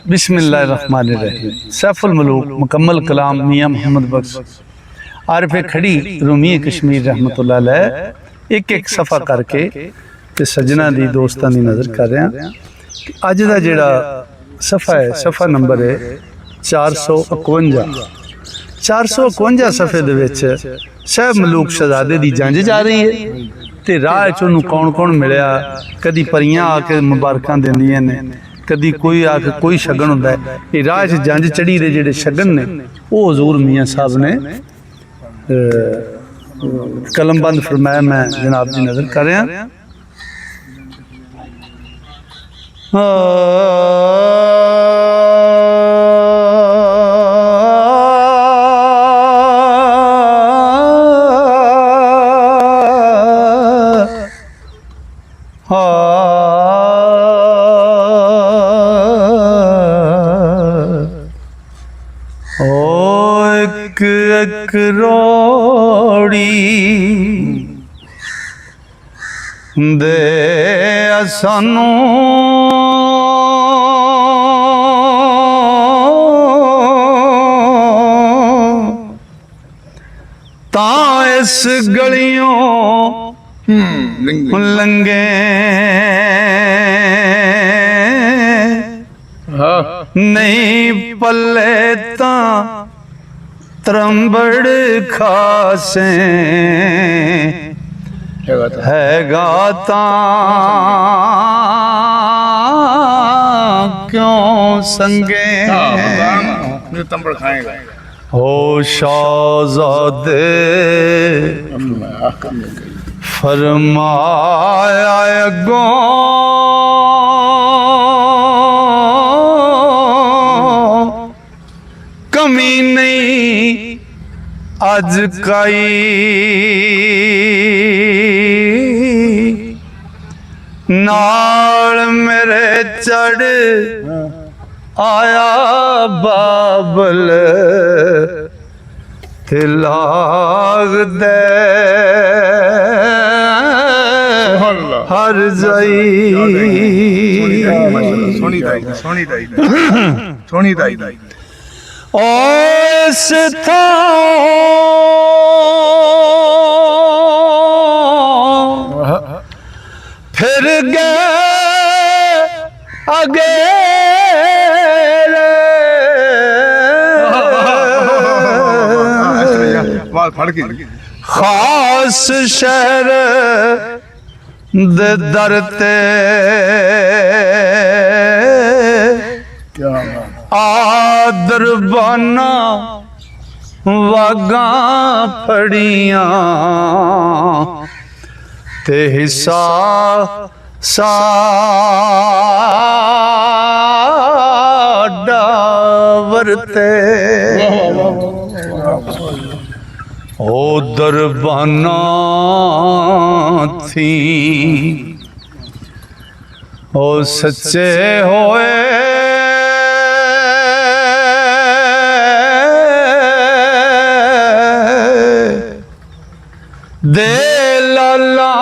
बिस्मिल्लाहिर्रहमानिर्रहीम। सैफुल मलूक मुकम्मल कलाम मियाँ मोहम्मद बख्श आरिफ खड़ी रूमी कश्मीर रहमतुल्लाह अलैह एक एक सफ़ा करके ते सजना दी दोस्तां दी नज़र कर रहा। अज दा जिहड़ा सफ़ा है सफ़ा नंबर है 451। 451 सफ़े दे विच साहब मलूक शहजादे दी जंज जा रही है ते राह च उन्हूं कौन कौन मिलिया। कदी परियां आके मुबारकां दिंदियां ने, कदी कोई आके कोई शगन हुंदा है। ये राह च जंज चढ़ी दे जिहड़े शगन ने वो हजूर मियाँ साहब ने कलमबंद फरमाया। मैं जनाब दी नज़र कर रहा। एक रोड़ी दे सानू तां इस गलियों लंगे नहीं पल्ले तां त्रंबड़ खासे है गाता क्यों संगे तंबड़ खाएगा हो शाहज़ादे फरमाया अगों कमी नहीं अज काई नाल मेरे चढ़ आया बाबल ते लाग दे हर जाई सोनी दाई ओस था फिर गए आगे खास शहर दे दरते आदर बाना वागा फड़ियां ते हिस्सा साडा वरते ओ दरबाना थी ओ सच्चे होए दे लाला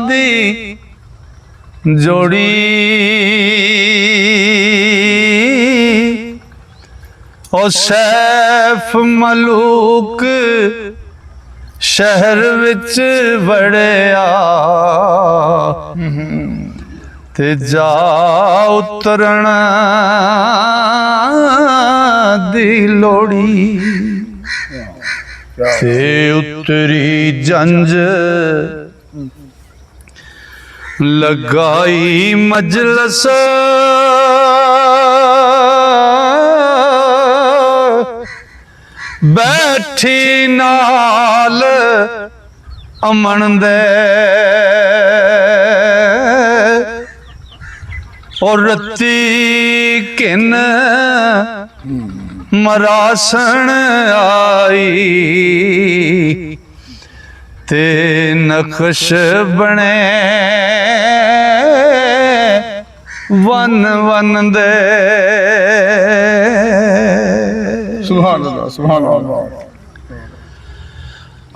दी जोड़ी ओ सैफ मलूक शहर विच वड़िया ते जा उतरन दी लोड़ी ते उतरी जंज लगाई मजलस बैठी नाल अमन दे और रत्ती किन मरासन आई ते नक्श बने वन वन दे सुभान अल्लाह सुभान अल्लाह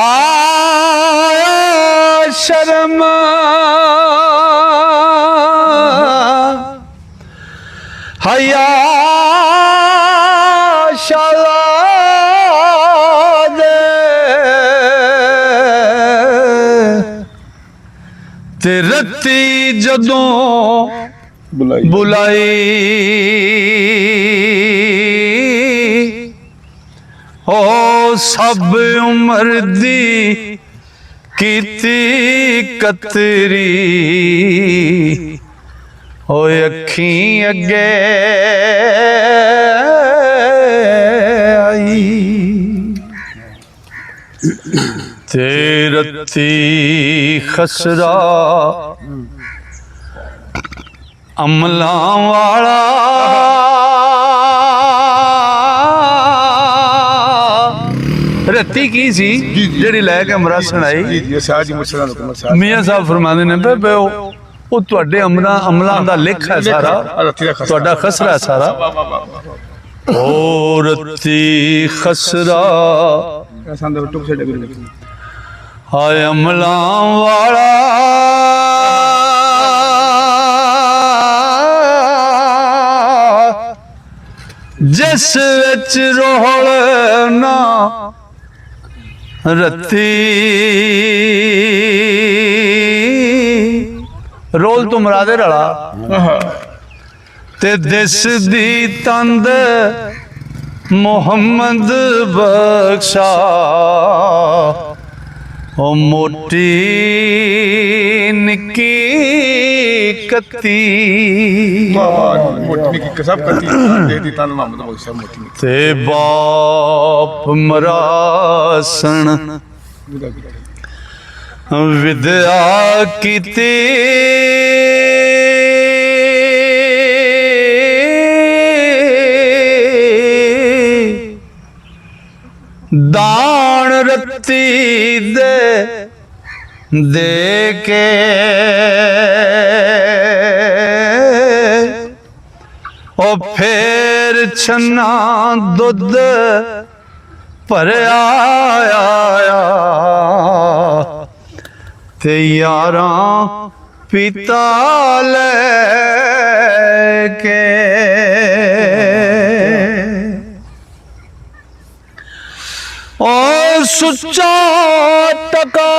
आया शर्म ਹਯਾ ਸ਼ਾਹਜ਼ਾਦੇ ਤੇ ਰੱਤੀ ਜਦੋਂ ਬੁਲਾਈ ਓ ਸਭ ਉਮਰ ਦੀ ਕੀਤੀ ਕਤਰੀ ਓਏ ਅੱਖੀਂ ਅੱਗੇ ਆਈ ਤੇ ਰੱਤੀ ਖਸਰਾ ਅਮਲਾਂ ਵਾਲਾ ਰੱਤੀ ਕੀ ਸੀ ਜਿਹੜੀ ਲੈ ਕੇ ਅਮਰਾਸਣ ਆਈ ਜੀ ਜੀ ਸਾਜੀ ਮੁਸਲਮਾਨ ਹੁਕਮਤ ਸਾਹਿਬ ਮੀਆਂ ਸਾਹਿਬ ਫਰਮਾਉਂਦੇ ਨੇ ਬੇ ਉਹ ਤੁਹਾਡੇ ਅਮਲਾਂ ਦਾ ਲਿਖ ਹੈ ਸਾਰਾ ਤੁਹਾਡਾ ਖਸਰਾ ਹੈ ਸਾਰਾ ਓ ਰੱਤੀ ਖਸਰਾ ਸੰਦ ਟੁਕ ਛੱਡ ਗਏ ਹਾਏ ਅਮਲਾਂ ਵਾਲਾ ਜਿਸ ਵਿੱਚ ਰੋਹਲ ਨਾ ਰੱਤੀ ਰੋਲ ਤੋਂ ਮਰਾਦੇ ਰਲਾ ਤੇ ਦਿਸ ਦੀ ਤੰਦ ਮੁਹੰਮਦ ਬਖਸ਼ਾ ਉਹ ਮੋਟੀ ਨਿੱਕੀ ਕੱਤੀ ਮੋਟੀ ਕੀ ਕਸਬ ਕੱਤੀ ਦੇ ਦੀ ਤਨ ਮੁਹੰਮਦ ਬਖਸ਼ਾ ਮੋਟੀ ਤੇ ਬਾਪ ਮਰਾਸਣ ਵਿਦਿਆ ਕੀਤੀ ਦਾਣ ਰੱਤੀ ਦੇ ਕੇ ਉਹ ਫੇਰ ਛੰਨਾ ਦੁੱਧ ਭਰਿਆ ਆਇਆ ਤੇ ਯਾਰਾਂ ਪੀਤਾ ਲੈ ਕੇ ਓ ਸੁੱਚਾ ਟਕਾ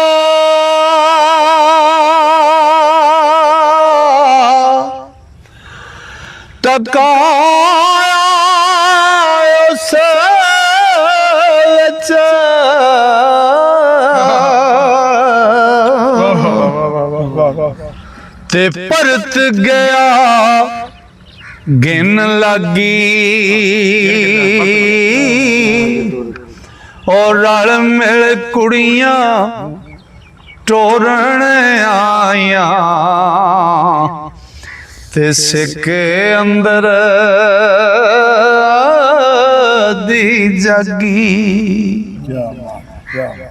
ਉਸ ਵਿੱਚ ਤੇ ਪਰਤ ਗਿਆ ਗਿਣ ਲੱਗੀ ਔਰ ਰਲ ਮਿਲ ਕੁੜੀਆਂ ਟੋਰਣ ਆਈਆਂ ਤੇ ਸਿੱਕੇ ਅੰਦਰ ਦੀ ਜਾਗੀ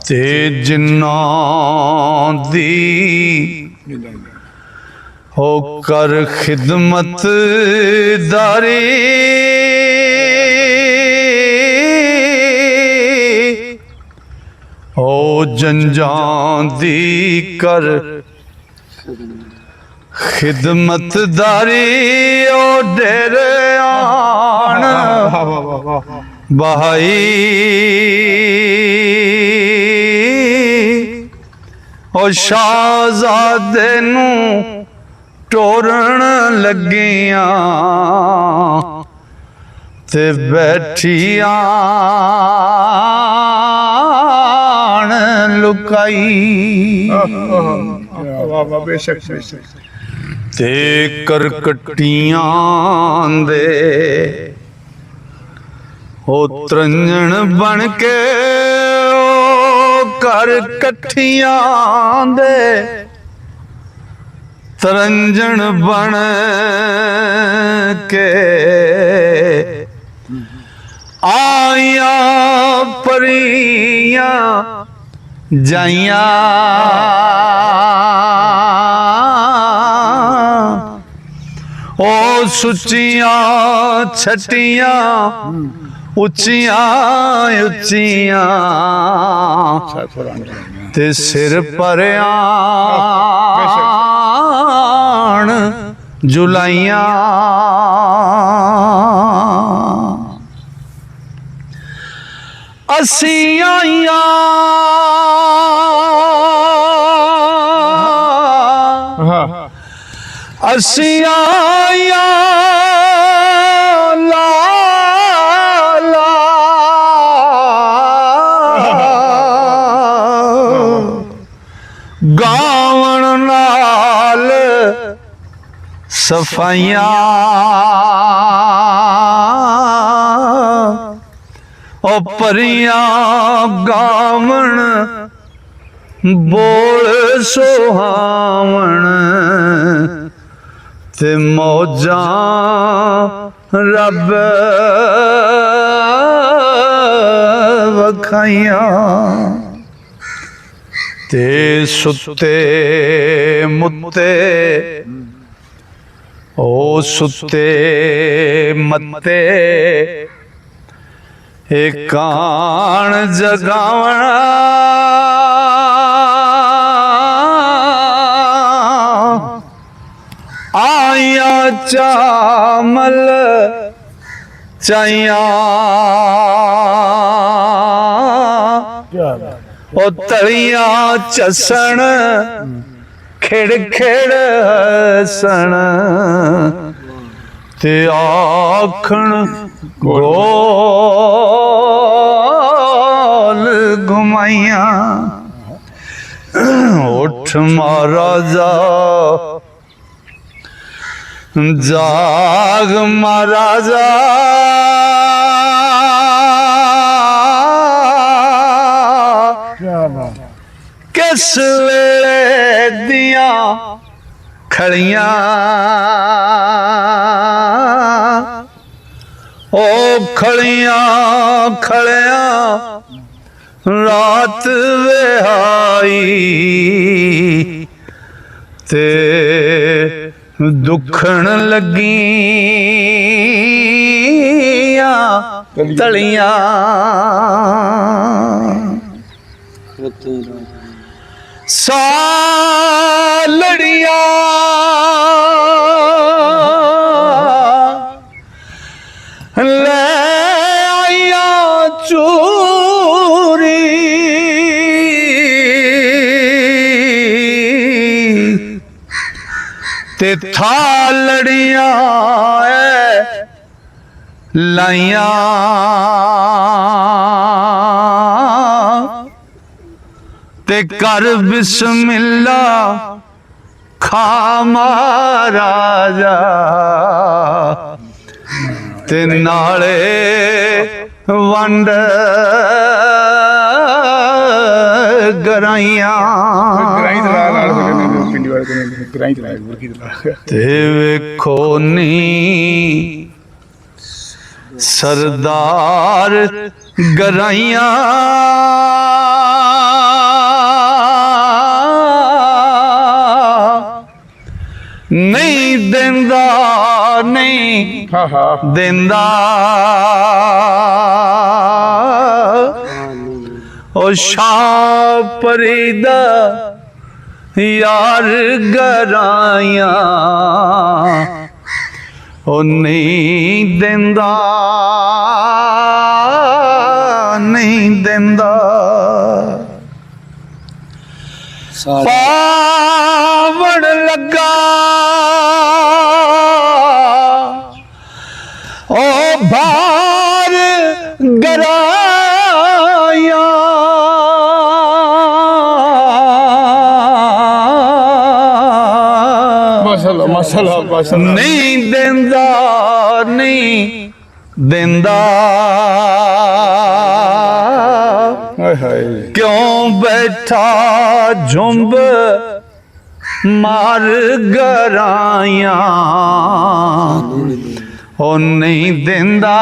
ਤੇ ਜਿਨ੍ਹਾਂ ਦੀ ਹੋ ਕਰ ਖਿਦਮਤ ਦਾਰੀ ਓ ਜੰਜਾਂ ਦੀ ਕਰ ਖਿਦਮਤਦਾਰੀ ਓ ਡੇਰੇ ਆਣ ਬਹਾਈ ਓ ਸ਼ਾਹਜ਼ਾਦੇ ਨੂੰ ਟੋਰਨ ਲੱਗੀਆਂ ਤੇ ਬੈਠੀਆਂ ਲੁਕਾਈ ਬੇਸ਼ੱਕ ਤੇ ਕਰਕਟੀਆਂ ਦੇ ਉਹ ਤਰੰਜਣ ਬਣ ਕੇ ਉਹ ਘਰ ਇਕੱਠੀਆਂ ਦੇ ਤਰੰਜਣ ਬਣ ਕੇ ਆਈਆਂ ਪਰੀਆਂ ਜਾਈਆਂ ਓ ਸੁੱਚੀਆਂ ਛੱਟੀਆਂ ਉੱਚੀਆਂ ਉੱਚੀਆਂ ਤੇ ਸਿਰ ਭਰਿਆਣ ਜੁਲਾਈਆਂ ਅਸੀਂ ਆਈਆਂ ਹਾਂ ਅਸੀਂ ਆਈਆਂ ਲਾਲਾ ਗਾਵਣ ਨਾਲ ਸਫਾਈਆਂ ਉਹ ਪਰੀਆਂ ਗਾਵਣ ਬੋਲ ਸੁਹਾਵਣ ਤੇ ਮੌਜਾਂ ਰੱਬ ਵਖਾਈਆਂ ਤੇ ਸੁੱਤੇ ਮੁੱਤੇ ਉਹ ਸੁੱਤੇ ਮੱਤੇ ਇਹ ਕਾਣ ਜਗਾਵਣਾ ਆਇਆ ਚਾਮਲ ਚਾਈਆਂ ਉਹ ਤਲੀਆਂ ਚਸਣ ਖਿੜ ਖਿੜ ਹਸਣ ਤੇ ਆਖਣ ਗੋਲ ਘੁਮਾਈਆਂ ਉੱਠ ਮਹਾਰਾਜਾ ਜਾਗ ਮਹਾਰਾਜਾ ਕਿਸ ਵੇਲੇ ਦੀਆਂ ਖੜੀਆਂ ਉਹ ਖੜੀਆਂ ਖੜਿਆਂ ਰਾਤ ਵਿਹਾਈ ਤੇ ਦੁੱਖਣ ਲੱਗੀਆਂ ਤਲੀਆਂ ਸਾਲੜੀਆਂ ਲੈ ਆਈਆਂ ਚੋਰੀ ਤੇ ਥਾਲੜੀਆਂ ਲਾਈਆਂ ਤੇ ਕਰ ਬਿਸਮਿਲ੍ਲਾ ਖਾ ਮਹਾਰਾਜਾ ਤੇ ਨਾਲੇ ਵੰਡ ਗਰਾਈਆਂ ਗਰਾਈ ਦੇ ਨਾਲ ਪਿੰਡੀ ਵਾਲੇ ਕੋਲ ਗਰਾਈ ਦੇ ਵਰਗੀ ਦੇ ਤੇ ਵੇਖੋ ਨੀ ਸਰਦਾਰ ਗਰਾਈਆਂ ਨਹੀਂ ਦਿੰਦਾ ਨਹੀਂ ਹਾਂ ਹਾਂ ਦਿੰਦਾ ਉਹ ਸ਼ਾਹ ਪਰੀਦਾ ਯਾਰ ਗਰਾਈਆਂ ਉਹ ਨਹੀਂ ਦਿੰਦਾ ਨਹੀਂ ਦਿੰਦਾ ਪਾਵਣ ਲੱਗਾ ਉਹ ਭਾਰ ਗਰਾਇਆ ਮਾਸ਼ਾਅੱਲਾ ਮਾਸ਼ਾਅੱਲਾ ਮਾਸ਼ਾਅੱਲਾ ਨਹੀਂ ਦਿੰਦਾ ਨਹੀਂ ਦਿੰਦਾ ਹਾਏ ਹਾਏ ਕਿਉਂ ਬੈਠਾ ਝੁੰਬ ਮਾਰ ਗਰਾਈਆਂ ਉਹ ਨਹੀਂ ਦਿੰਦਾ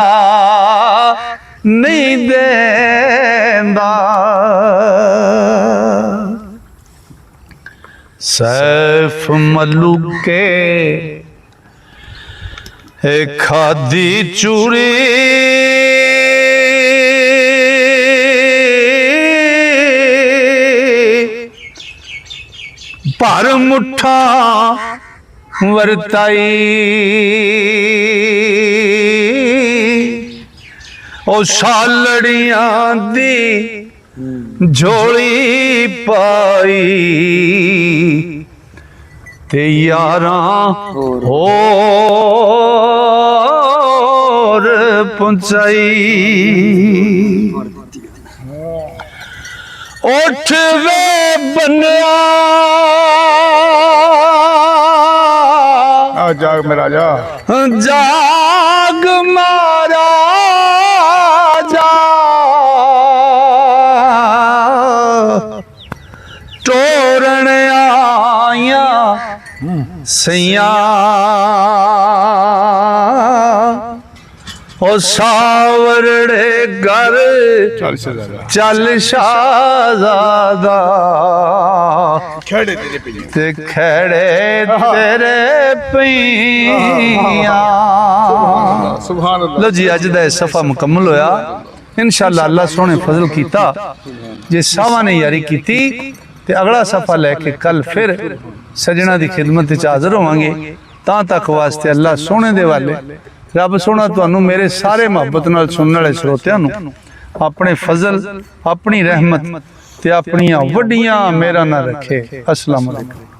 ਨਹੀਂ ਦਿੰਦਾ ਸੈਫ ਮਲੂਕੇ ਖਾਦੀ ਚੂੜੀ ਭਰ ਮੁੱਠਾ ਵਰਤਾਈ ओ सालड़ियां दी झोली पाई ते यारां होर पुंचाई उठ वे बनिया आ जाग मेरा जा जाग मारा जा टोरन आया सैया ओ सावरड़े घर चल शहजादा चल शाहजादा खेड़े तेरे पे ते खड़े तेरे पिया सुभान अल्लाह लो जी अज दा सफ़ा मुकम्मल होया इंशाअल्लाह अल्लाह सोने फजल कीता जे सावा ने यारी कीती ते अगला सफ़ा लैके कल फिर सजना दी खिदमत च हाज़र होवांगे तां तक वास्ते अल्लाह सोने दे वाले रब सोना तुहानू मेरे सारे मुहब्बत नाल सुनने वाले श्रोतियां नू अपने फजल अपनी रहमत ते अपनियां वड्डियां मेहरां नाल रखे। अस्सलाम वालेकुम।